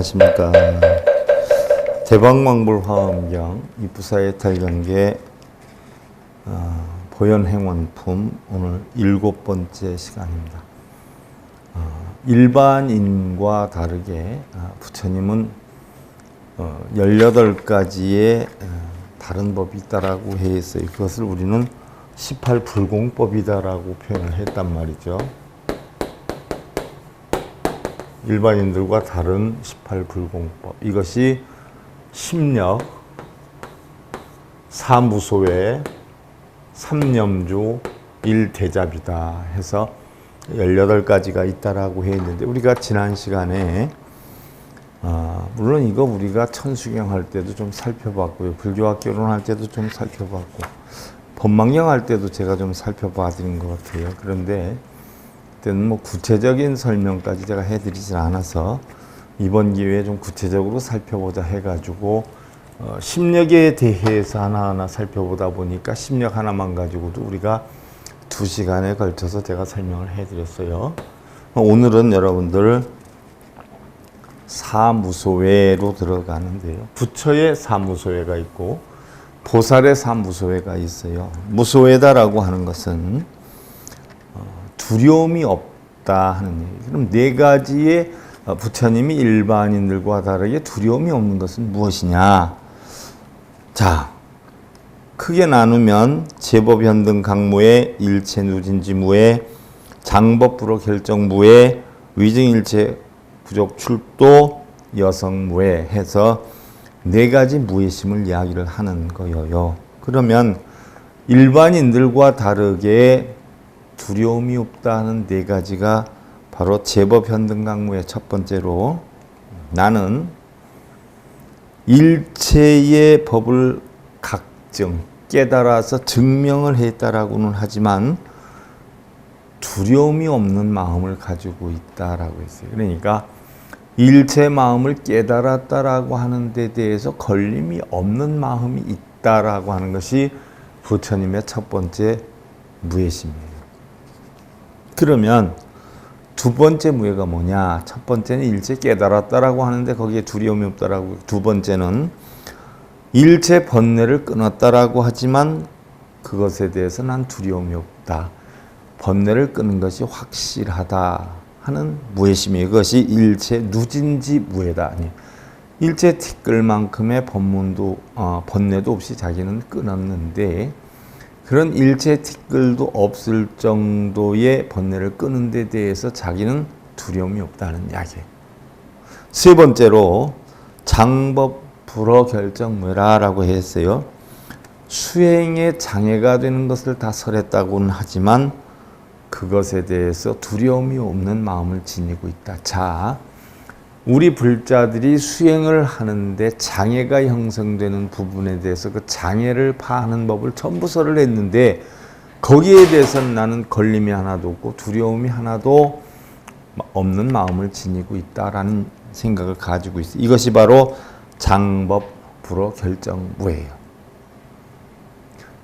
안녕하십니까. 대박망불 화엄경 이부사의 탈경계 보현행원품 오늘 7번째 시간입니다. 일반인과 다르게 부처님은 18가지의 다른 법이 있다라고 했어요. 그것을 우리는 18불공법이다라고 표현을 했단 말이죠. 일반인들과 다른 18불공법. 이것이 심력, 사무소외, 삼념주, 일대잡이다 해서 18가지가 있다라고 했는데, 우리가 지난 시간에 물론 이거 우리가 천수경 할 때도 좀 살펴봤고요. 불교학 결혼할 때도 좀 살펴봤고, 법망경 할 때도 제가 좀 살펴봐 드린 것 같아요. 그런데 그때는 뭐 구체적인 설명까지 제가 해드리진 않아서 이번 기회에 좀 구체적으로 살펴보자 해가지고 심력에 대해서 하나하나 살펴보다 보니까 심력 하나만 가지고도 우리가 2시간에 걸쳐서 제가 설명을 해드렸어요. 오늘은 여러분들 사무소회로 들어가는데요. 부처의 사무소회가 있고 보살의 사무소회가 있어요. 무소회다라고 하는 것은 두려움이 없다 하는 얘기. 그럼 4가지의 부처님이 일반인들과 다르게 두려움이 없는 것은 무엇이냐? 자, 크게 나누면 제법현등 강무에 일체누진지무에 장법불허 결정무에 위증일체 부족 출도 여성무에 해서 4가지 무의심을 이야기를 하는 거예요. 그러면 일반인들과 다르게 두려움이 없다 하는 4가지가 바로 제법현등강무의 첫 번째로, 나는 일체의 법을 각증, 깨달아서 증명을 했다라고는 하지만 두려움이 없는 마음을 가지고 있다라고 했어요. 그러니까 일체 마음을 깨달았다라고 하는 데 대해서 걸림이 없는 마음이 있다라고 하는 것이 부처님의 첫 번째 무예심이에요. 그러면 2번째 무예가 뭐냐? 첫 번째는 일체 깨달았다라고 하는데 거기에 두려움이 없다라고, 2번째는 일체 번뇌를 끊었다라고 하지만 그것에 대해서 난 두려움이 없다. 번뇌를 끊은 것이 확실하다 하는 무예심이에요. 그것이 일체 누진지 무예다. 아니, 일체 티끌만큼의 번뇌도 없이 자기는 끊었는데, 그런 일체 티끌도 없을 정도의 번뇌를 끊는 데 대해서 자기는 두려움이 없다는 이야기예요. 3번째로 장법 불허 결정무라고 했어요. 수행에 장애가 되는 것을 다 설했다고는 하지만 그것에 대해서 두려움이 없는 마음을 지니고 있다. 자, 우리 불자들이 수행을 하는데 장애가 형성되는 부분에 대해서 그 장애를 파하는 법을 전부 설을 했는데 거기에 대해서는 나는 걸림이 하나도 없고 두려움이 하나도 없는 마음을 지니고 있다라는 생각을 가지고 있어요. 이것이 바로 장법 불허 결정무예요.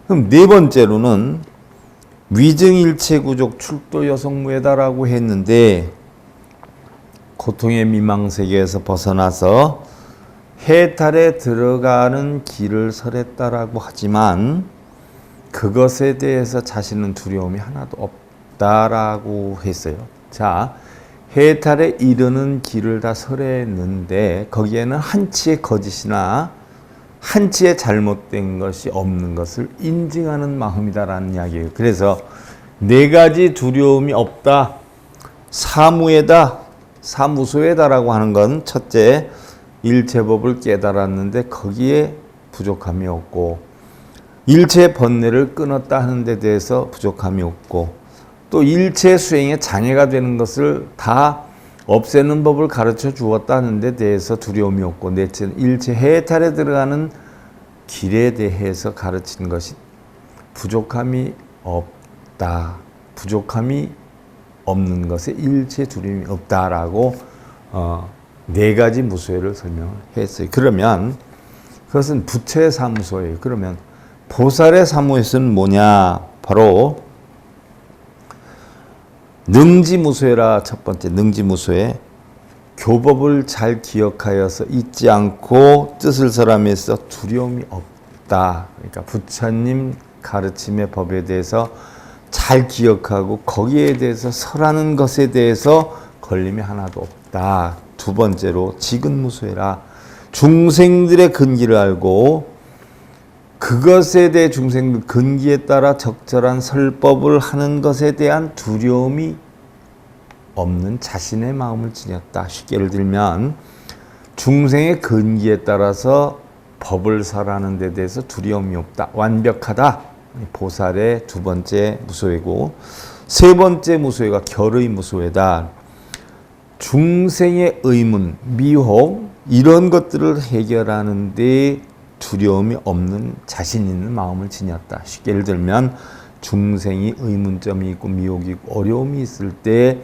그럼 4번째로는 위증일체구족 출도 여성무예다라고 했는데, 고통의 미망세계에서 벗어나서 해탈에 들어가는 길을 설했다라고 하지만 그것에 대해서 자신은 두려움이 하나도 없다라고 했어요. 자, 해탈에 이르는 길을 다 설했는데 거기에는 한치의 거짓이나 한치의 잘못된 것이 없는 것을 인증하는 마음이다라는 이야기예요. 그래서 4가지 두려움이 없다, 사무에다, 사무소에다라고 하는 건 첫째, 일체법을 깨달았는데 거기에 부족함이 없고, 일체 번뇌를 끊었다 하는 데 대해서 부족함이 없고, 또 일체 수행에 장애가 되는 것을 다 없애는 법을 가르쳐 주었다 하는 데 대해서 두려움이 없고, 넷째는 일체 해탈에 들어가는 길에 대해서 가르친 것이 부족함이 없다. 부족함이 없는 것에 일체 두려움이 없다라고 4가지 무소회를 설명을 했어요. 그러면 그것은 부처의 사무소예요. 그러면 보살의 사무소는 뭐냐? 바로 능지무소회라. 첫 번째 능지무소회. 교법을 잘 기억하여서 잊지 않고 뜻을 설함에서 두려움이 없다. 그러니까 부처님 가르침의 법에 대해서 잘 기억하고 거기에 대해서 설하는 것에 대해서 걸림이 하나도 없다. 두 번째로 지근무소해라. 중생들의 근기를 알고 그것에 대해 중생들 근기에 따라 적절한 설법을 하는 것에 대한 두려움이 없는 자신의 마음을 지녔다. 쉽게 예를 들면 중생의 근기에 따라서 법을 설하는 데 대해서 두려움이 없다. 완벽하다. 보살의 두 번째 무소회고, 세 번째 무소회가 결의 무소회다. 중생의 의문, 미혹 이런 것들을 해결하는 데 두려움이 없는 자신 있는 마음을 지녔다. 쉽게 예를 들면 중생이 의문점이 있고 미혹이 있고 어려움이 있을 때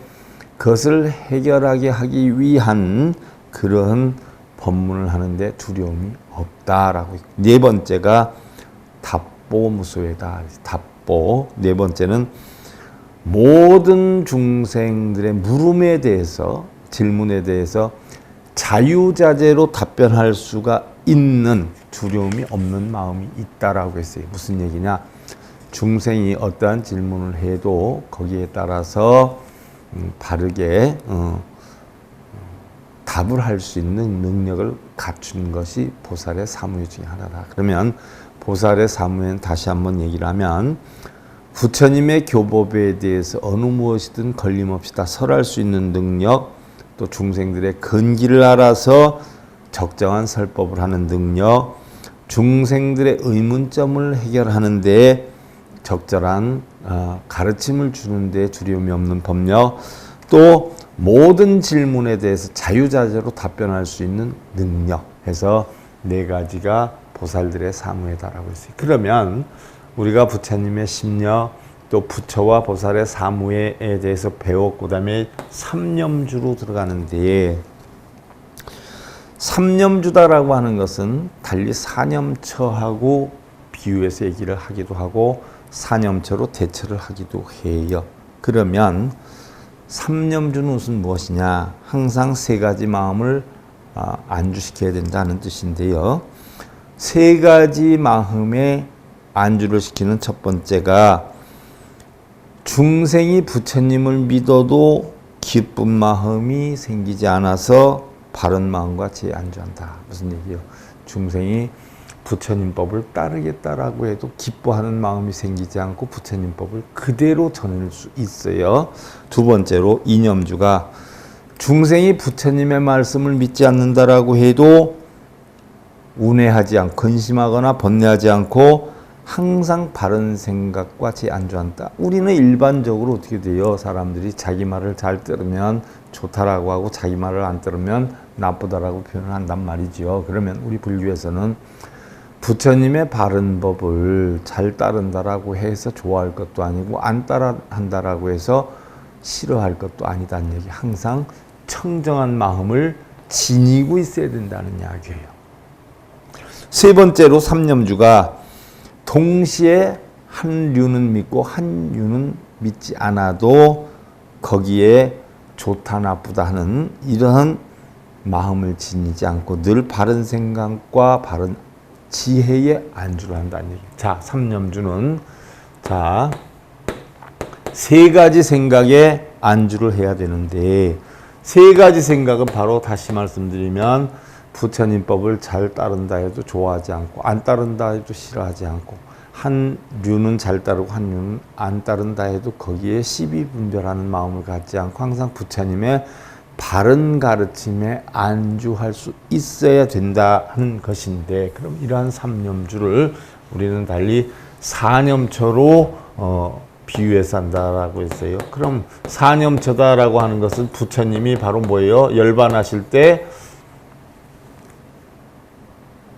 그것을 해결하게 하기 위한 그런 법문을 하는데 두려움이 없다라고. 네 번째가 답보무소회다. 답보. 네 번째는 모든 중생들의 물음에 대해서, 질문에 대해서 자유자재로 답변할 수가 있는 두려움이 없는 마음이 있다라고 했어요. 무슨 얘기냐? 중생이 어떠한 질문을 해도 거기에 따라서 바르게 답을 할 수 있는 능력을 갖춘 것이 보살의 사무 중에 하나다. 그러면 보살의 사무에는 다시 한번 얘기를 하면 부처님의 교법에 대해서 어느 무엇이든 걸림없이 다 설할 수 있는 능력, 또 중생들의 근기를 알아서 적정한 설법을 하는 능력, 중생들의 의문점을 해결하는 데 적절한 가르침을 주는 데 두려움이 없는 법력, 또 모든 질문에 대해서 자유자재로 답변할 수 있는 능력 해서 네 가지가 보살들의 사무에다라고 했어요. 그러면 우리가 부처님의 심력, 또 부처와 보살의 사무에 대해서 배웠고, 그다음에 삼념주로 들어가는데, 삼념주다라고 하는 것은 달리 사념처하고 비유해서 얘기를 하기도 하고 사념처로 대처를 하기도 해요. 그러면 삼념주는 우선 무엇이냐? 항상 세 가지 마음을 안주시켜야 된다는 뜻인데요. 세 가지 마음에 안주를 시키는 첫 번째가 중생이 부처님을 믿어도 기쁜 마음이 생기지 않아서 바른 마음과 지혜에 안주한다. 무슨 얘기예요? 중생이 부처님 법을 따르겠다라고 해도 기뻐하는 마음이 생기지 않고 부처님 법을 그대로 전할 수 있어요. 두 번째로 이념주가 중생이 부처님의 말씀을 믿지 않는다라고 해도 운해하지 않고 근심하거나 번뇌하지 않고 항상 바른 생각과 지혜에 안주한다. 우리는 일반적으로 어떻게 돼요? 사람들이 자기 말을 잘 들으면 좋다라고 하고 자기 말을 안 들으면 나쁘다라고 표현을 한단 말이죠. 그러면 우리 불교에서는 부처님의 바른 법을 잘 따른다라고 해서 좋아할 것도 아니고 안 따라한다라고 해서 싫어할 것도 아니다는 얘기. 항상 청정한 마음을 지니고 있어야 된다는 이야기예요. 세 번째로 삼념주가 동시에 한 류는 믿고 한 류는 믿지 않아도 거기에 좋다 나쁘다 하는 이러한 마음을 지니지 않고 늘 바른 생각과 바른 지혜에 안주를 한다는 얘기. 자, 삼념주는 세 가지 생각에 안주를 해야 되는데, 세 가지 생각은 바로 다시 말씀드리면 부처님 법을 잘 따른다 해도 좋아하지 않고 안 따른다 해도 싫어하지 않고 한 류는 잘 따르고 한 류는 안 따른다 해도 거기에 시비 분별하는 마음을 갖지 않고 항상 부처님의 바른 가르침에 안주할 수 있어야 된다 하는 것인데, 그럼 이러한 삼념주를 우리는 달리 사념처로 비유해서 한다라고 했어요. 그럼 사념처다라고 하는 것은 부처님이 바로 뭐예요? 열반하실 때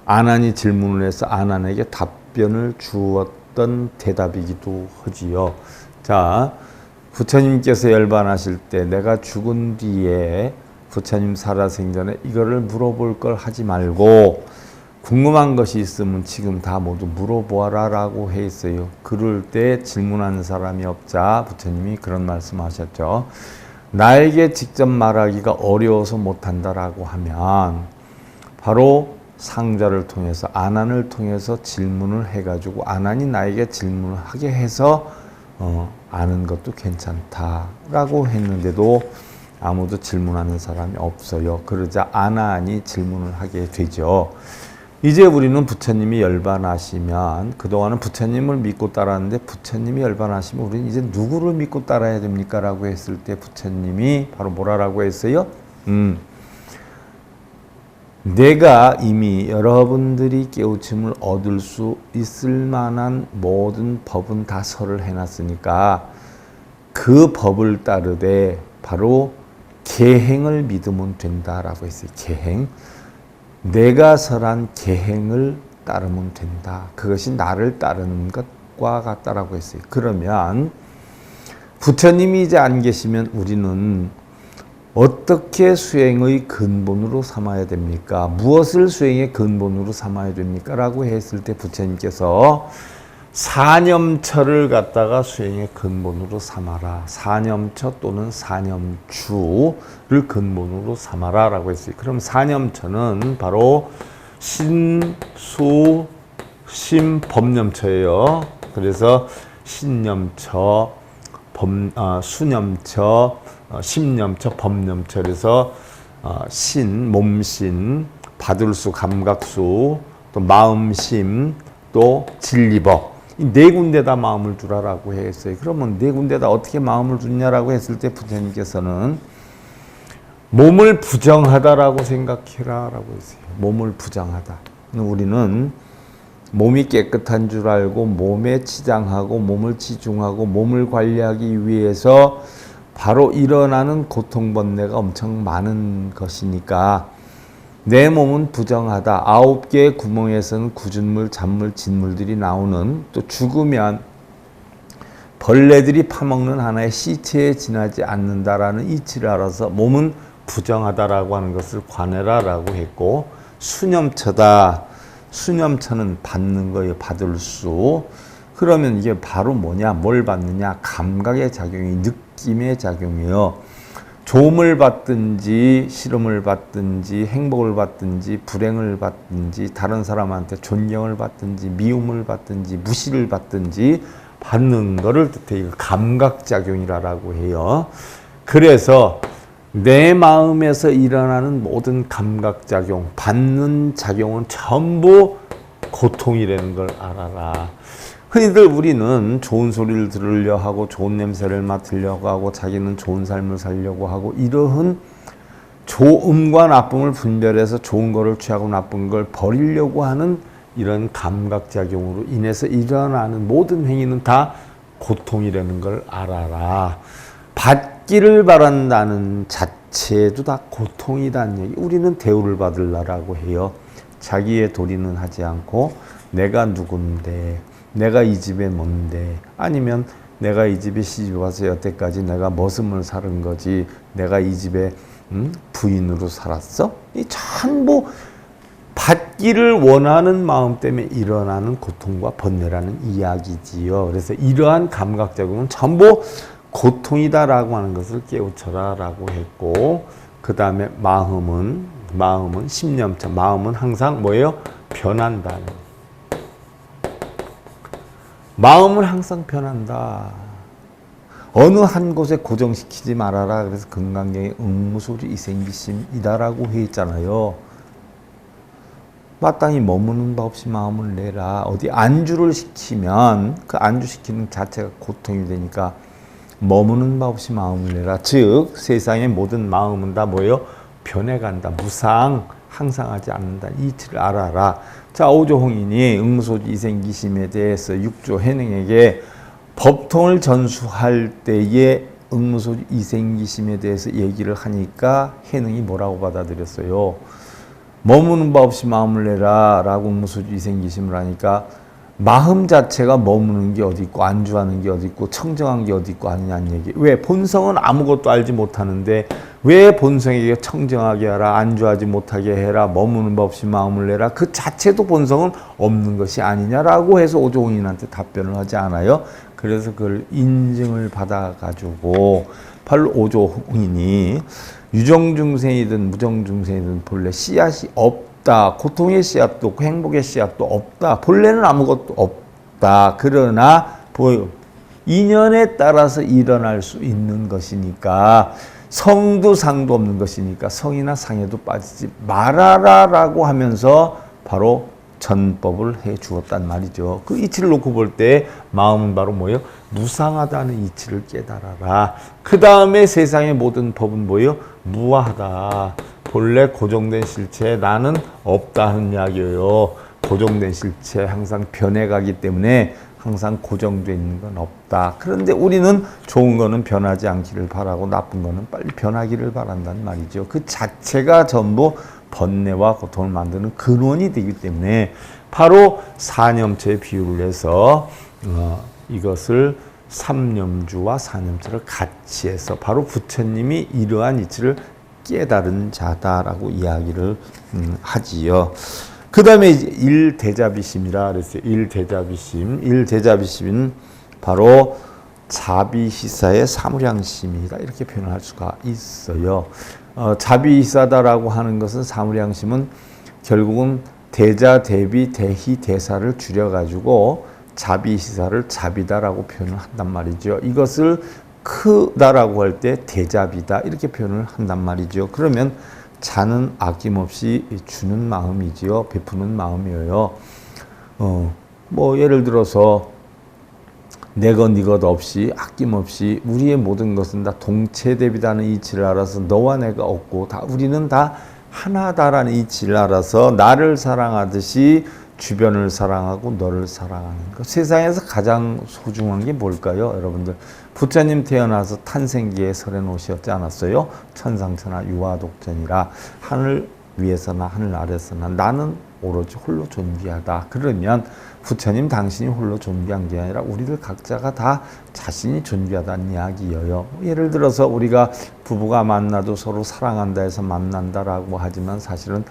아난이 질문을 해서 아난에게 답변을 주었던 대답이기도 하지요. 자, 부처님께서 열반하실 때 내가 죽은 뒤에 부처님 살아생전에 이거를 물어볼 걸 하지 말고 궁금한 것이 있으면 지금 다 모두 물어보아라 라고 해 있어요. 그럴 때 질문하는 사람이 없자 부처님이 그런 말씀하셨죠. 나에게 직접 말하기가 어려워서 못한다라고 하면 바로 상자를 통해서 아난을 통해서 질문을 해가지고 아난이 나에게 질문을 하게 해서 아는 것도 괜찮다라고 했는데도 아무도 질문하는 사람이 없어요. 그러자 아난이 질문을 하게 되죠. 이제 우리는 부처님이 열반하시면 그동안은 부처님을 믿고 따랐는데 부처님이 열반하시면 우리는 이제 누구를 믿고 따라야 됩니까? 라고 했을 때 부처님이 바로 뭐라고 했어요? 내가 이미 여러분들이 깨우침을 얻을 수 있을 만한 모든 법은 다 설을 해놨으니까 그 법을 따르되 바로 계행을 믿으면 된다라고 했어요. 계행. 내가 설한 계행을 따르면 된다. 그것이 나를 따르는 것과 같다라고 했어요. 그러면 부처님이 이제 안 계시면 우리는 어떻게 수행의 근본으로 삼아야 됩니까? 무엇을 수행의 근본으로 삼아야 됩니까? 라고 했을 때 부처님께서 사념처를 갖다가 수행의 근본으로 삼아라. 사념처 또는 사념주를 근본으로 삼아라 라고 했어요. 그럼 사념처는 바로 신, 수, 심, 법념처예요. 그래서 신념처, 수념처, 심념처, 법념처. 그래서 신, 몸신, 받을수, 감각수, 또 마음심, 또 진리법. 이 네 군데다 마음을 두라라고 했어요. 그러면 네 군데다 어떻게 마음을 두냐라고 했을 때 부처님께서는 몸을 부정하다라고 생각해라라고 했어요. 몸을 부정하다. 우리는 몸이 깨끗한 줄 알고 몸에 치장하고 몸을 치중하고 몸을 관리하기 위해서 바로 일어나는 고통 번뇌가 엄청 많은 것이니까 내 몸은 부정하다. 9개의 구멍에서는 구준물, 잔물, 진물들이 나오는 또 죽으면 벌레들이 파먹는 하나의 시체에 지나지 않는다라는 이치를 알아서 몸은 부정하다라고 하는 것을 관해라라고 했고 수념처다. 수념처는 받는 거예요. 받을 수. 그러면 이게 바로 뭐냐? 뭘 받느냐? 감각의 작용이 느낌의 작용이에요. 조음을 받든지 시름을 받든지 행복을 받든지 불행을 받든지 다른 사람한테 존경을 받든지 미움을 받든지 무시를 받든지 받는 거를 뜻해 감각작용이라고 해요. 그래서 내 마음에서 일어나는 모든 감각작용, 받는 작용은 전부 고통이라는 걸 알아라. 흔히들 우리는 좋은 소리를 들으려 하고 좋은 냄새를 맡으려고 하고 자기는 좋은 삶을 살려고 하고 이러한 좋음과 나쁨을 분별해서 좋은 거를 취하고 나쁜 걸 버리려고 하는 이런 감각작용으로 인해서 일어나는 모든 행위는 다 고통이라는 걸 알아라. 받기를 바란다는 자체도 다 고통이다는 얘기. 우리는 대우를 받으려고 해요. 자기의 도리는 하지 않고 내가 누군데 내가 이 집에 뭔데 아니면 내가 이 집에 시집 와서 여태까지 내가 머슴을 사는 거지 내가 이 집에 부인으로 살았어? 이 전부 받기를 원하는 마음 때문에 일어나는 고통과 번뇌라는 이야기지요. 그래서 이러한 감각작용은 전부 고통이다라고 하는 것을 깨우쳐라라고 했고 그 다음에 마음은 심념차 마음은 항상 뭐예요? 변한다는 마음은 항상 변한다. 어느 한 곳에 고정시키지 말아라. 그래서 금강경에 응무소리 이생기심이다라고 했잖아요. 마땅히 머무는 바 없이 마음을 내라. 어디 안주를 시키면 그 안주시키는 자체가 고통이 되니까 머무는 바 없이 마음을 내라. 즉 세상의 모든 마음은 다 뭐예요? 변해간다. 무상, 항상하지 않는다. 이치를 알아라. 자, 오조홍인이 응무소지 이생기심에 대해서 6조 해능에게 법통을 전수할 때에 응무소지 이생기심에 대해서 얘기를 하니까 해능이 뭐라고 받아들였어요? 머무는 바 없이 마음을 내라 라고 응무소지 이생기심을 하니까 마음 자체가 머무는 게 어디 있고 안주하는 게 어디 있고 청정한 게 어디 있고 하느냐는 얘기. 왜? 본성은 아무것도 알지 못하는데 왜 본성에게 청정하게 하라, 안주하지 못하게 해라, 머무는 법 없이 마음을 내라. 그 자체도 본성은 없는 것이 아니냐라고 해서 오조훈인한테 답변을 하지 않아요. 그래서 그걸 인증을 받아가지고 8로5조 홍인이 유정중생이든 무정중생이든 본래 씨앗이 없다. 고통의 씨앗도 없고 행복의 씨앗도 없다. 본래는 아무것도 없다. 그러나 인연에 따라서 일어날 수 있는 것이니까 성도 상도 없는 것이니까 성이나 상에도 빠지지 말아라라고 하면서 바로 전법을 해 주었단 말이죠. 그 이치를 놓고 볼 때 마음은 바로 뭐예요? 무상하다는 이치를 깨달아라. 그 다음에 세상의 모든 법은 뭐예요? 무아하다. 본래 고정된 실체에 나는 없다 하는 이야기예요. 고정된 실체 항상 변해가기 때문에 항상 고정되어 있는 건 없다. 그런데 우리는 좋은 거는 변하지 않기를 바라고 나쁜 거는 빨리 변하기를 바란단 말이죠. 그 자체가 전부 번뇌와 고통을 만드는 근원이 되기 때문에 바로 사념체의 비유를 해서 이것을 삼념주와 사념체를 같이 해서 바로 부처님이 이러한 이치를 깨달은 자다라고 이야기를 하지요. 그 다음에 이제 일대자비심이라 그랬어요. 일대자비심은 바로 자비시사의 사무량심이다. 이렇게 표현할 수가 있어요. 자비시사다라고 하는 것은 사무량심은 결국은 대자, 대비, 대희, 대사를 줄여가지고 자비시사를 자비다라고 표현을 한단 말이죠. 이것을 크다라고 할 때 대자비다 이렇게 표현을 한단 말이죠. 그러면 자는 아낌없이 주는 마음이지요. 베푸는 마음이에요. 뭐 예를 들어서 내 것 네 것 없이 아낌없이 우리의 모든 것은 다 동체대비다는 이치를 알아서 너와 내가 없고 다 우리는 다 하나다라는 이치를 알아서 나를 사랑하듯이 주변을 사랑하고 너를 사랑하는 것. 세상에서 가장 소중한 게 뭘까요? 여러분들 부처님 태어나서 탄생기에 설해 놓으셨지 않았어요? 천상천하 유아독전이라 하늘 위에서나 하늘 아래서나 나는 오로지 홀로 존귀하다. 그러면 부처님 당신이 홀로 존귀한 게 아니라 우리들 각자가 다 자신이 존귀하다는 이야기예요. 예를 들어서 우리가 부부가 만나도 서로 사랑한다 해서 만난다라고 하지만 사실은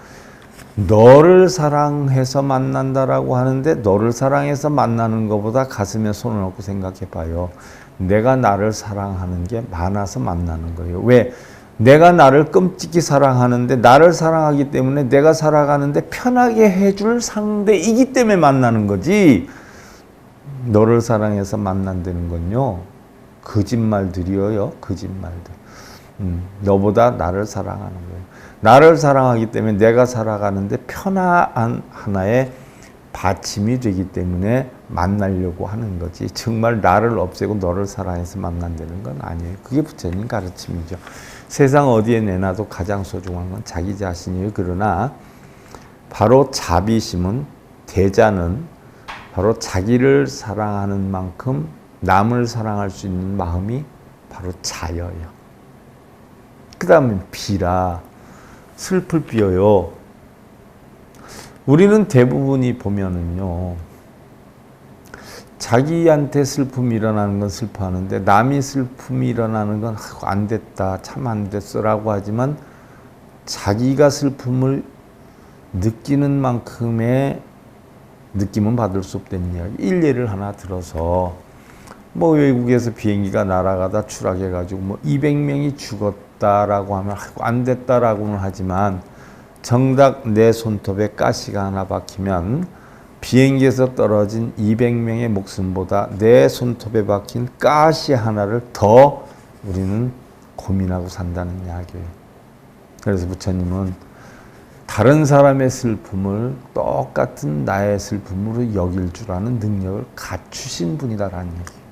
너를 사랑해서 만난다라고 하는데 너를 사랑해서 만나는 것보다 가슴에 손을 얹고 생각해 봐요. 내가 나를 사랑하는 게 많아서 만나는 거예요. 왜? 내가 나를 끔찍이 사랑하는데 나를 사랑하기 때문에 내가 살아가는데 편하게 해줄 상대이기 때문에 만나는 거지. 너를 사랑해서 만난다는 건요. 거짓말들이에요. 거짓말들. 너보다 나를 사랑하는 거예요. 나를 사랑하기 때문에 내가 살아가는데 편한 하나의 받침이 되기 때문에 만나려고 하는 거지. 정말 나를 없애고 너를 사랑해서 만난다는 건 아니에요. 그게 부처님 가르침이죠. 세상 어디에 내놔도 가장 소중한 건 자기 자신이에요. 그러나 바로 자비심은 대자는 바로 자기를 사랑하는 만큼 남을 사랑할 수 있는 마음이 바로 자여요. 그 다음에 비라. 슬플 비어요. 우리는 대부분이 보면은요, 자기한테 슬픔이 일어나는 건 슬퍼하는데 남이 슬픔이 일어나는 건 안 됐다, 참 안 됐어라고 하지만 자기가 슬픔을 느끼는 만큼의 느낌은 받을 수 없다는 이야기. 일례를 하나 들어서 뭐 외국에서 비행기가 날아가다 추락해가지고 뭐 200명이 죽었다라고 하면 안 됐다라고는 하지만 정작 내 손톱에 가시가 하나 박히면 비행기에서 떨어진 200명의 목숨보다 내 손톱에 박힌 가시 하나를 더 우리는 고민하고 산다는 이야기예요. 그래서 부처님은 다른 사람의 슬픔을 똑같은 나의 슬픔으로 여길 줄 아는 능력을 갖추신 분이다라는 얘기예요.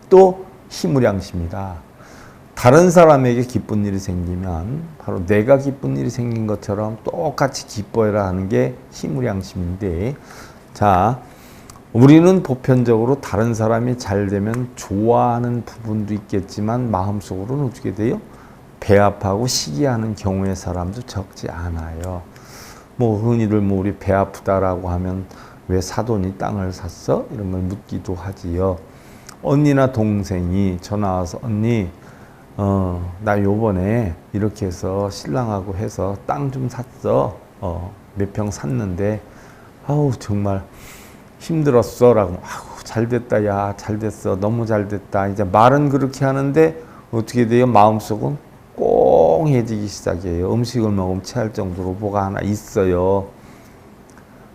또 희무량심이다. 다른 사람에게 기쁜 일이 생기면 바로 내가 기쁜 일이 생긴 것처럼 똑같이 기뻐해라 하는 게 희무량심인데, 자, 우리는 보편적으로 다른 사람이 잘 되면 좋아하는 부분도 있겠지만 마음속으로는 어떻게 돼요? 배아파하고 시기하는 경우의 사람도 적지 않아요. 뭐 흔히들 뭐 우리 배 아프다라고 하면 왜 사돈이 땅을 샀어? 이런 걸 묻기도 하지요. 언니나 동생이 전화 와서 언니 나 요번에 이렇게 해서 신랑하고 해서 땅 좀 샀어. 몇 평 샀는데 아우 정말 힘들었어 라고 아우 잘됐다 야 잘됐어 너무 잘됐다 이제 말은 그렇게 하는데 어떻게 돼요? 마음속은 꽁해지기 시작해요. 음식을 먹으면 체할 정도로 뭐가 하나 있어요.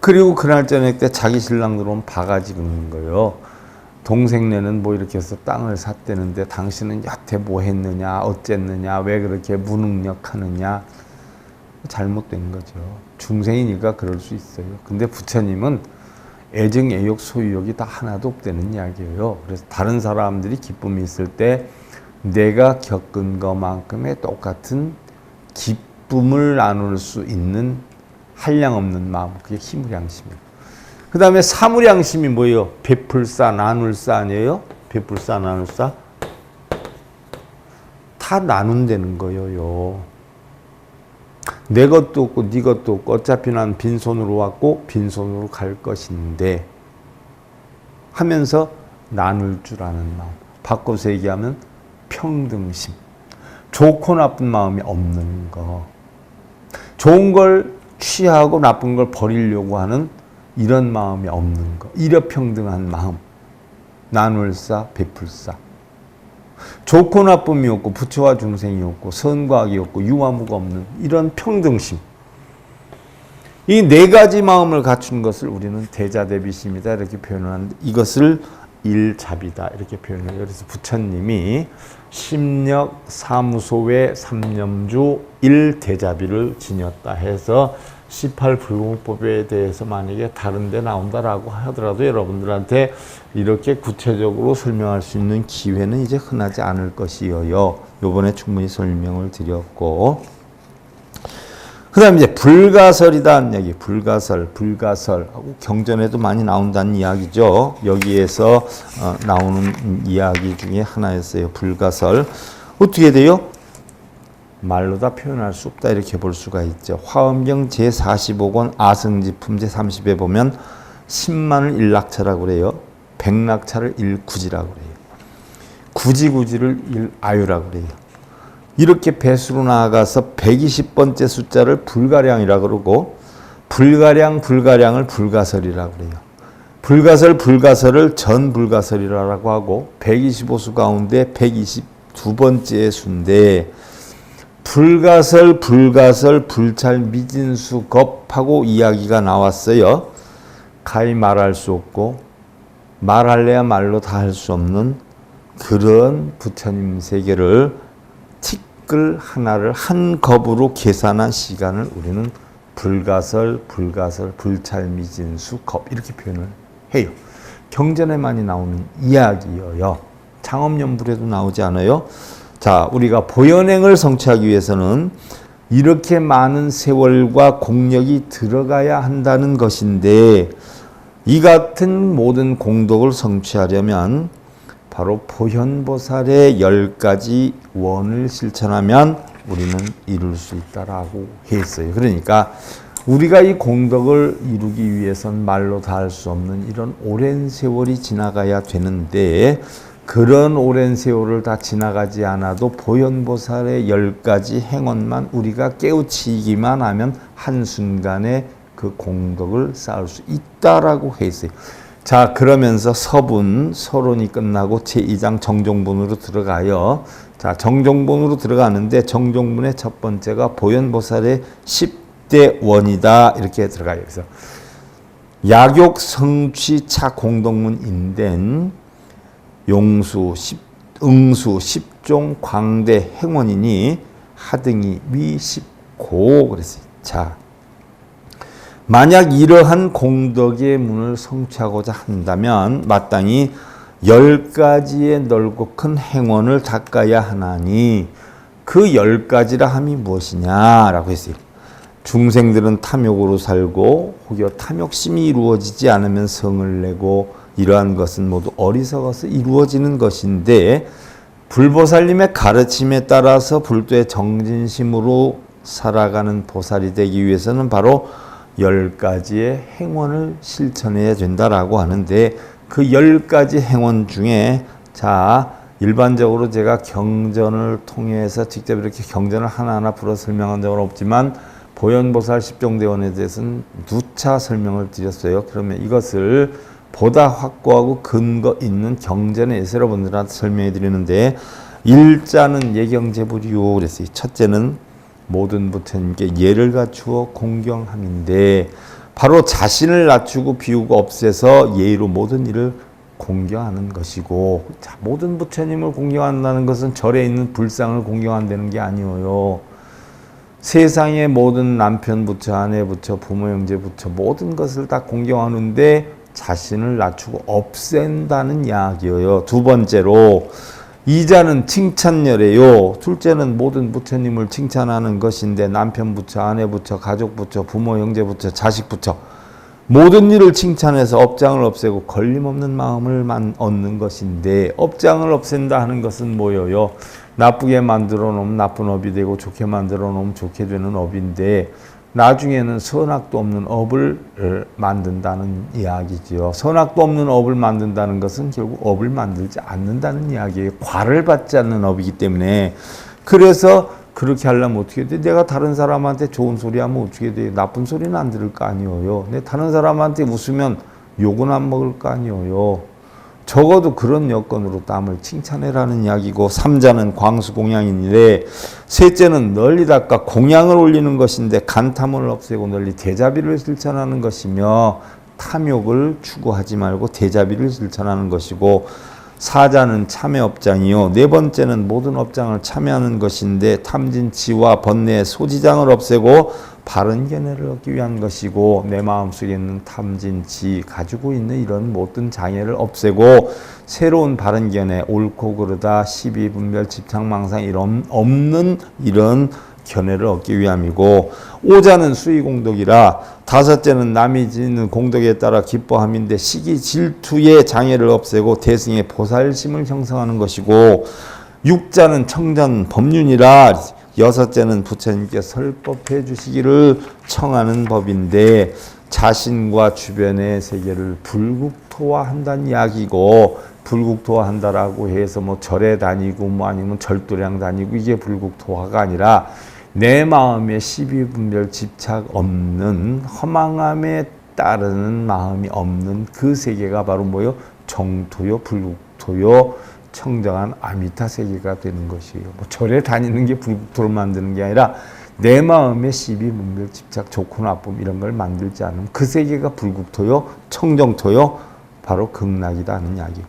그리고 그날 저녁 때 자기 신랑 들어오면 바가지 긁는 거예요. 동생네는 뭐 이렇게 해서 땅을 샀대는데 당신은 여태 뭐 했느냐 어쨌느냐 왜 그렇게 무능력하느냐 잘못된 거죠. 중생이니까 그럴 수 있어요. 근데 부처님은 애증, 애욕, 소유욕이 다 하나도 없다는 이야기예요. 그래서 다른 사람들이 기쁨이 있을 때 내가 겪은 것만큼의 똑같은 기쁨을 나눌 수 있는 한량없는 마음, 그게 희무량심이에요. 그 다음에 사무량심이 뭐예요? 베풀사, 나눌사 아니에요? 베풀사, 나눌사? 다 나눈다는 거예요. 내 것도 없고 네 것도 없고 어차피 난 빈손으로 왔고 빈손으로 갈 것인데 하면서 나눌 줄 아는 마음. 바꿔서 얘기하면 평등심. 좋고 나쁜 마음이 없는 거. 좋은 걸 취하고 나쁜 걸 버리려고 하는 이런 마음이 없는 거. 일여평등한 마음. 나눌사, 베풀사. 좋고 나쁨이 없고 부처와 중생이 없고 선과 악이 없고 유아무가 없는 이런 평등심. 이 네 가지 마음을 갖춘 것을 우리는 대자대비심이다 이렇게 표현하는데 이것을 일잡이다 이렇게 표현해요. 그래서 부처님이 심력 사무소의 삼념주 일대자비를 지녔다 해서 18불공법에 대해서 만약에 다른 데 나온다라고 하더라도 여러분들한테 이렇게 구체적으로 설명할 수 있는 기회는 이제 흔하지 않을 것이에요. 요번에 충분히 설명을 드렸고 그 다음에 이제 불가설이다는 얘기. 불가설하고 경전에도 많이 나온다는 이야기죠. 여기에서 나오는 이야기 중에 하나였어요. 불가설. 어떻게 돼요? 말로 다 표현할 수 없다 이렇게 볼 수가 있죠. 화엄경 제45권 아승지품 제30에 보면 10만을 일낙차라고 그래요. 백낙차를 일구지라고 그래요. 구지구지를 일아유라고 그래요. 이렇게 배수로 나아가서 120번째 숫자를 불가량이라고 그러고 불가량을 불가설이라고 그래요. 불가설을 전불가설이라고 하고 125수 가운데 122번째 수인데 불가설, 불찰, 미진수, 겁하고 이야기가 나왔어요. 가히 말할 수 없고 말할래야 말로 다 할 수 없는 그런 부처님 세계를 티끌 하나를 한 겁으로 계산한 시간을 우리는 불가설, 불찰, 미진수, 겁 이렇게 표현을 해요. 경전에 많이 나오는 이야기예요. 창업연불에도 나오지 않아요? 자, 우리가 보현행을 성취하기 위해서는 이렇게 많은 세월과 공력이 들어가야 한다는 것인데 이 같은 모든 공덕을 성취하려면 바로 보현보살의 10가지 원을 실천하면 우리는 이룰 수 있다라고 했어요. 그러니까 우리가 이 공덕을 이루기 위해선 말로 다 할 수 없는 이런 오랜 세월이 지나가야 되는데 그런 오랜 세월을 다 지나가지 않아도 보현보살의 10가지 행원만 우리가 깨우치기만 하면 한순간에 그 공덕을 쌓을 수 있다라고 했어요. 자, 그러면서 서론이 끝나고 제2장 정종본으로 들어가요. 자, 정종본으로 들어가는데 정종본의 첫 번째가 보현보살의 10대 원이다 이렇게 들어가요. 그래서 약욕 성취 차 공덕문인된 용수, 응수, 십종, 광대, 행원이니 하등이 위십고 그랬어요. 자, 만약 이러한 공덕의 문을 성취하고자 한다면 마땅히 10가지의 넓고 큰 행원을 닦아야 하나니 그 10가지라 함이 무엇이냐라고 했어요. 중생들은 탐욕으로 살고 혹여 탐욕심이 이루어지지 않으면 성을 내고 이러한 것은 모두 어리석어서 이루어지는 것인데 불보살님의 가르침에 따라서 불도의 정진심으로 살아가는 보살이 되기 위해서는 바로 10가지의 행원을 실천해야 된다라고 하는데 그 10가지 행원 중에 자 일반적으로 제가 경전을 통해서 직접 이렇게 경전을 하나하나 풀어 설명한 적은 없지만 보현보살 십종대원에 대해서는 누차 설명을 드렸어요. 그러면 이것을 보다 확고하고 근거 있는 경전의 예서 여러분들한테 설명해 드리는데, 일자는 예경제불이요 그랬어요. 첫째는 모든 부처님께 예를 갖추어 공경함인데, 바로 자신을 낮추고 비우고 없애서 예의로 모든 일을 공경하는 것이고, 자, 모든 부처님을 공경한다는 것은 절에 있는 불상을 공경한다는 게 아니에요. 세상의 모든 남편 부처, 아내 부처, 부모 형제 부처 모든 것을 다 공경하는데 자신을 낮추고 없앤다는 이야기예요. 두 번째로 이자는 칭찬열애요. 둘째는 모든 부처님을 칭찬하는 것인데, 남편 부처, 아내 부처, 가족 부처, 부모 형제 부처, 자식 부처 모든 일을 칭찬해서 업장을 없애고 걸림없는 마음을 얻는 것인데, 업장을 없앤다 하는 것은 뭐예요? 나쁘게 만들어 놓으면 나쁜 업이 되고 좋게 만들어 놓으면 좋게 되는 업인데, 나중에는 선악도 없는 업을 만든다는 이야기지요. 선악도 없는 업을 만든다는 것은 결국 업을 만들지 않는다는 이야기예요. 과를 받지 않는 업이기 때문에. 그래서 그렇게 하려면 어떻게 돼? 내가 다른 사람한테 좋은 소리 하면 어떻게 돼? 나쁜 소리는 안 들을 거 아니에요. 내 다른 사람한테 웃으면 욕은 안 먹을 거 아니에요. 적어도 그런 여건으로 남을 칭찬해라는 이야기고, 삼자는 광수공양인데, 셋째는 널리 닦아 공양을 올리는 것인데 간탐을 없애고 널리 대자비를 실천하는 것이며, 탐욕을 추구하지 말고 대자비를 실천하는 것이고, 사자는 참여업장이요. 네 번째는 모든 업장을 참여하는 것인데 탐진치와 번뇌 소지장을 없애고 바른 견해를 얻기 위한 것이고, 내 마음속에 있는 탐진치 가지고 있는 이런 모든 장애를 없애고 새로운 바른 견해, 옳고 그르다, 시비분별, 집착망상 이런 없는 이런 견해를 얻기 위함이고, 오자는 수의공덕이라 다섯째는 남이 짓는 공덕에 따라 기뻐함인데 시기 질투의 장애를 없애고 대승의 보살심을 형성하는 것이고, 육자는 청전 법륜이라 여섯째는 부처님께 설법해 주시기를 청하는 법인데, 자신과 주변의 세계를 불국토화한다는 이야기고, 불국토화한다라고 해서 뭐 절에 다니고 뭐 아니면 절도량 다니고 이게 불국토화가 아니라, 내 마음에 시비분별 집착 없는 허망함에 따르는 마음이 없는 그 세계가 바로 뭐요? 정토요, 불국토요, 청정한 아미타 세계가 되는 것이에요. 뭐 절에 다니는 게 불국토를 만드는 게 아니라 내 마음에 시비분별 집착, 좋고 나쁨 이런 걸 만들지 않으면 그 세계가 불국토요, 청정토요, 바로 극락이다 하는 이야기예요.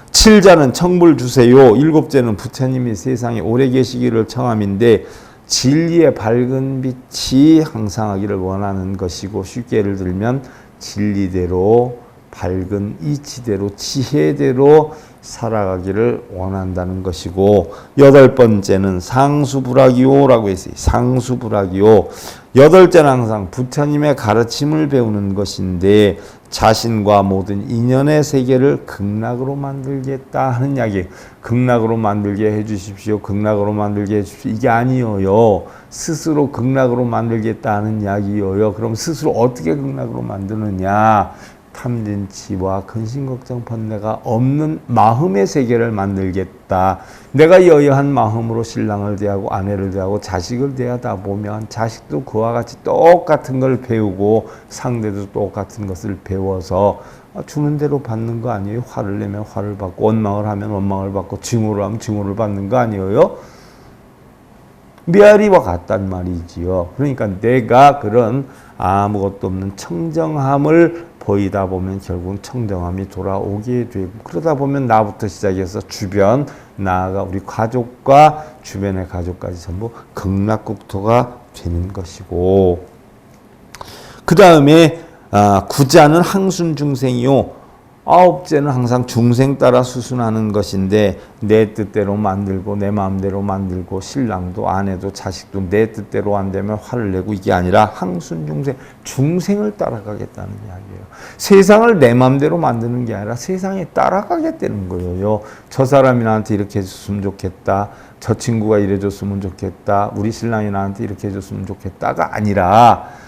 칠자는 청불 주세요. 일곱째는 부처님이 세상에 오래 계시기를 청함인데, 진리의 밝은 빛이 항상하기를 원하는 것이고, 쉽게 예를 들면 진리대로, 밝은 이치대로, 지혜대로 살아가기를 원한다는 것이고, 여덟 번째는 상수불학이요라고 했어요. 상수불학이요. 여덟째는 항상 부처님의 가르침을 배우는 것인데, 자신과 모든 인연의 세계를 극락으로 만들겠다 하는 이야기. 극락으로 만들게 해주십시오. 극락으로 만들게 해주십시오. 이게 아니에요. 스스로 극락으로 만들겠다 하는 이야기예요. 그럼 스스로 어떻게 극락으로 만드느냐? 탐진치와 근심걱정 번뇌가 없는 마음의 세계를 만들겠다. 내가 여여한 마음으로 신랑을 대하고 아내를 대하고 자식을 대하다 보면 자식도 그와 같이 똑같은 걸 배우고 상대도 똑같은 것을 배워서 주는 대로 받는 거 아니에요? 화를 내면 화를 받고, 원망을 하면 원망을 받고, 증오를 하면 증오를 받는 거 아니에요? 메아리와 같단 말이지요. 그러니까 내가 그런 아무것도 없는 청정함을 보이다 보면 결국은 청정함이 돌아오게 되고, 그러다 보면 나부터 시작해서 주변, 나아가 우리 가족과 주변의 가족까지 전부 극락국토가 되는 것이고, 그 다음에 구자는 항순중생이요. 아홉째는 항상 중생 따라 수순하는 것인데, 내 뜻대로 만들고 내 마음대로 만들고 신랑도 아내도 자식도 내 뜻대로 안 되면 화를 내고, 이게 아니라 항순중생, 중생을 따라가겠다는 이야기예요. 세상을 내 마음대로 만드는 게 아니라 세상에 따라가겠다는 거예요. 저 사람이 나한테 이렇게 해줬으면 좋겠다, 저 친구가 이래줬으면 좋겠다, 우리 신랑이 나한테 이렇게 해줬으면 좋겠다가 아니라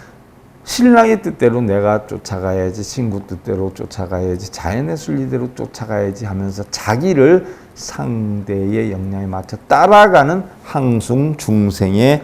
신랑의 뜻대로 내가 쫓아가야지, 친구 뜻대로 쫓아가야지, 자연의 순리대로 쫓아가야지 하면서 자기를 상대의 역량에 맞춰 따라가는 항숭 중생의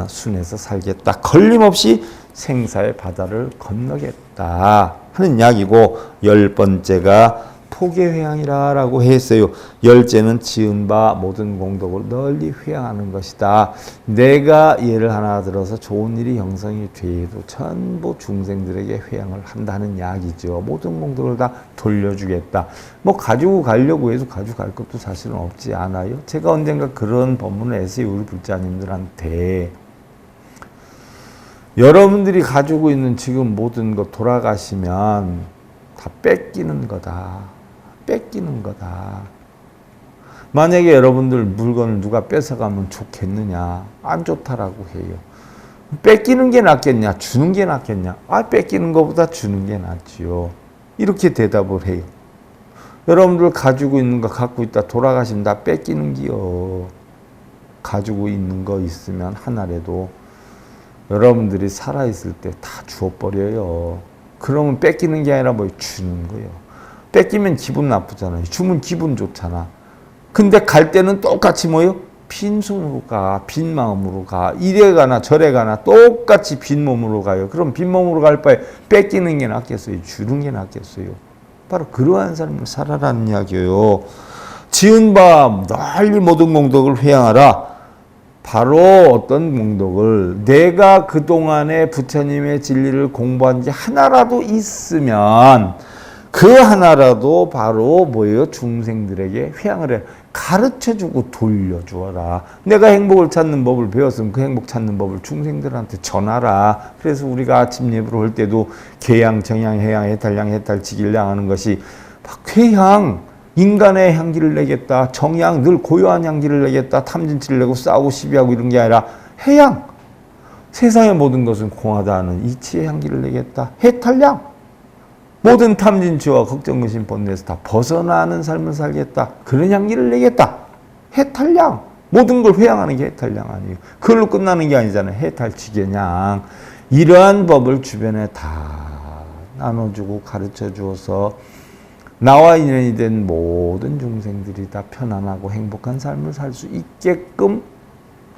순에서 살겠다. 걸림없이 생사의 바다를 건너겠다. 하는 이야기고, 10번째가 포개회양이라고 했어요. 10째는 지은 바 모든 공덕을 널리 회양하는 것이다. 내가 예를 하나 들어서 좋은 일이 형성이 돼도 전부 중생들에게 회양을 한다는 이야기죠. 모든 공덕을 다 돌려주겠다. 뭐 가지고 가려고 해도 가지고 갈 것도 사실은 없지 않아요. 제가 언젠가 그런 법문을 했어요. 우리 불자님들한테. 여러분들이 가지고 있는 지금 모든 것 돌아가시면 다 뺏기는 거다. 뺏기는 거다. 만약에 여러분들 물건을 누가 뺏어가면 좋겠느냐? 안 좋다라고 해요. 뺏기는 게 낫겠냐? 주는 게 낫겠냐? 뺏기는 것보다 주는 게 낫지요. 이렇게 대답을 해요. 여러분들 가지고 있는 거 갖고 있다 돌아가시면 다 뺏기는 기요. 가지고 있는 거 있으면 하나라도 여러분들이 살아있을 때 다 주워버려요. 그러면 뺏기는 게 아니라 뭐 주는 거예요. 뺏기면 기분 나쁘잖아요. 주면 기분 좋잖아. 근데 갈 때는 똑같이 뭐요? 빈손으로 가. 빈 마음으로 가. 이래 가나 저래 가나 똑같이 빈 몸으로 가요. 그럼 빈 몸으로 갈 바에 뺏기는 게 낫겠어요? 주는 게 낫겠어요? 바로 그러한 삶을 살아라는 이야기예요. 지은 바 널리 모든 공덕을 회양하라. 바로 어떤 공덕을 내가 그동안에 부처님의 진리를 공부한 게 하나라도 있으면 그 하나라도 바로 뭐예요? 중생들에게 회양을 해. 가르쳐주고 돌려주어라. 내가 행복을 찾는 법을 배웠으면 그 행복 찾는 법을 중생들한테 전하라. 그래서 우리가 아침 예불을 할 때도 계양, 정양, 해양, 해탈양, 해탈, 직일양 하는 것이 쾌향, 인간의 향기를 내겠다. 정양, 늘 고요한 향기를 내겠다. 탐진치를 내고 싸우고 시비하고 이런 게 아니라 해양, 세상의 모든 것은 공하다 하는 이치의 향기를 내겠다. 해탈양, 모든 탐진치와 걱정, 근심, 번뇌에서 다 벗어나는 삶을 살겠다. 그런 향기를 내겠다. 해탈량. 모든 걸 회양하는 게 해탈량 아니에요. 그걸로 끝나는 게 아니잖아요. 해탈치계냥. 이러한 법을 주변에 다 나눠주고 가르쳐 주어서 나와 인연이 된 모든 중생들이 다 편안하고 행복한 삶을 살 수 있게끔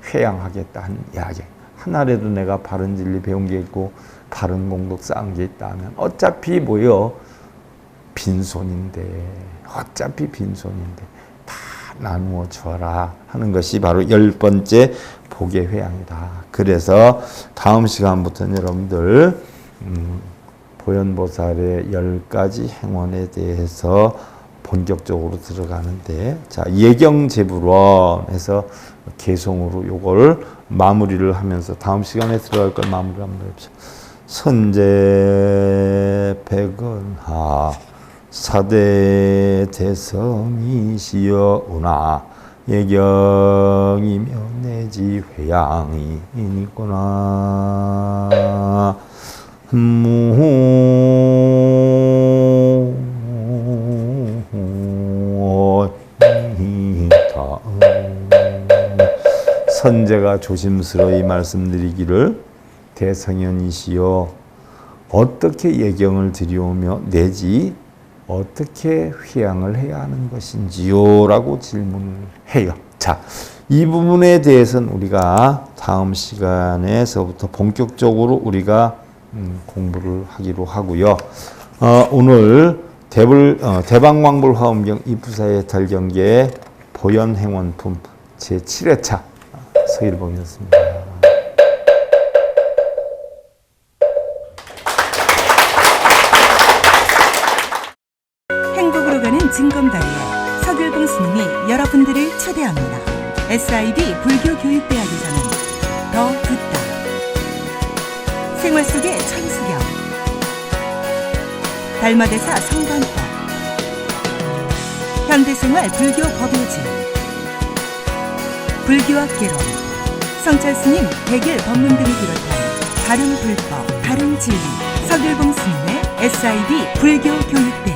회양하겠다 하는 이야기. 하나라도 내가 바른 진리 배운 게 있고 바른 공덕 쌓은 게 있다면 어차피 뭐요? 빈손인데 어차피 빈손인데 다 나누어 줘라 하는 것이 바로 10번째 복의 회양이다. 그래서 다음 시간부터는 여러분들 보현보살의 10가지 행원에 대해서 본격적으로 들어가는데, 자, 예경제불원에서 개송으로 요걸 마무리를 하면서 다음 시간에 들어갈 걸 마무리 한번 해보죠. 선제 백은하 사대 대성이시여오나 예경이며 내지 회양이 있구나. 선제가 조심스러이 말씀드리기를 대성현이시여 어떻게 예경을 드리오며 내지 어떻게 회양을 해야 하는 것인지요? 라고 질문을 해요. 자, 이 부분에 대해서는 우리가 다음 시간에서부터 본격적으로 우리가 공부를 하기로 하고요. 오늘 대방광불 화엄경 이프사의 달경계의 보현행원품 제7회차 서일봉이었습니다. 행복으로 가는 징검다리에 서길봉 스님이 여러분들을 초대합니다. SIB 불교교육대학에서는 더 듣다, 생활 속의 천수경, 달마대사 성관법, 현대생활 불교 법요지, 불교학 개론, 성찰스님 백일 법문 등을 비롯한 다른 불법, 다른 진리, 서길봉 스님의 SIB 불교교육대